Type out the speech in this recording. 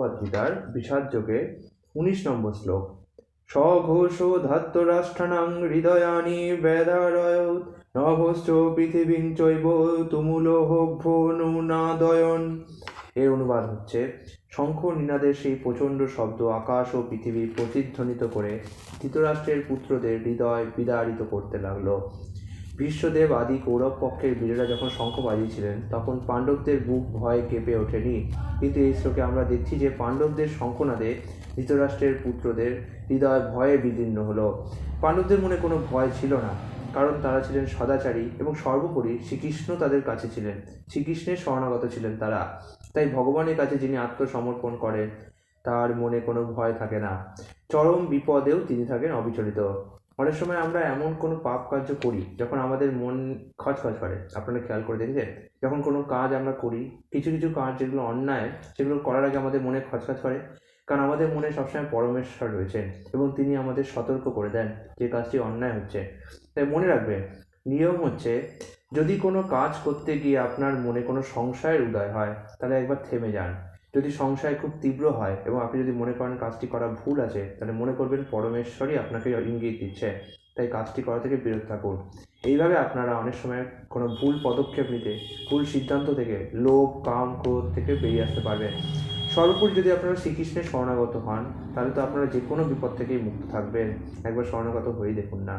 ভগবদ্গীতার বিষাদ যোগে 19 নম্বর শ্লোক। স্বঘোষ ধাত্তরাষ্ট্রাণাং হৃদয়ানি বেদারয়ৎ নভশ্চ পৃথিবীং চৈব তুমুলোহভ্যো নুনাদয়ন। এর অনুবাদ হচ্ছে, শঙ্খ নিনাদের সেই প্রচণ্ড শব্দ আকাশ ও পৃথিবী প্রতিধ্বনিত করে ধৃতরাষ্ট্রের পুত্রদের হৃদয় বিদারিত করতে লাগলো। ভীষ্মদেব আদি কৌরব পক্ষের বীরেরা যখন শঙ্খ বাজিয়েছিলেন তখন পাণ্ডবদের বুক ভয়ে কেঁপে ওঠেনি, কিন্তু এই শ্লোকে আমরা দেখছি যে পাণ্ডবদের শঙ্খনাদে ধৃতরাষ্ট্রের পুত্রদের হৃদয় ভয়ে বিদীর্ণ হলো। পাণ্ডবদের মনে কোনো ভয় ছিল না, কারণ তারা ছিলেন সদাচারী এবং সর্বোপরি শ্রীকৃষ্ণ তাদের কাছে ছিলেন, শ্রীকৃষ্ণের শরণাগত ছিলেন তারা। তাই ভগবানের কাছে যিনি আত্মসমর্পণ করেন তার মনে কোনো ভয় থাকে না, চরম বিপদেও তিনি থাকেন অবিচলিত। অনেক সময় আমরা এমন কোনো পাপ কার্য করি যখন আমাদের মন খচখচ করে। আপনারা খেয়াল করে দেখবেন, যখন কোনো কাজ আমরা করি, কিছু কিছু কাজ যেগুলো অন্যায় সেগুলো করার আগে আমাদের মনে খচখচ করে, কারণ আমাদের মনে সবসময় পরমেশ্বর রয়েছেন এবং তিনি আমাদের সতর্ক করে দেন যে কাজটি অন্যায় হচ্ছে। তাই মনে রাখবেন, নিয়ম হচ্ছে, যদি কোনো কাজ করতে গিয়ে আপনার মনে কোনো সংশয়ের উদয় হয় তাহলে একবার থেমে যান। যদি সংশয় খুব তীব্র হয় এবং আপনি যদি মনে করেন কাজটি করা ভুল আছে, তাহলে মনে করবেন পরমেশ্বরই আপনাকে ইঙ্গিত দিচ্ছে, তাই কাজটি করা থেকে বিরত থাকুন। এইভাবে আপনারা অনেক সময় কোনো ভুল পদক্ষেপ নিতে, ভুল সিদ্ধান্ত থেকে, লোভ কাম ক্রোধ থেকে বেরিয়ে আসতে পারবেন। সর্বোপরি যদি আপনারা শ্রীকৃষ্ণের শরণাগত হন তাহলে তো আপনারা যে কোনো বিপদ থেকেই মুক্ত থাকবেন। একবার শরণাগত হয়েই দেখুন না।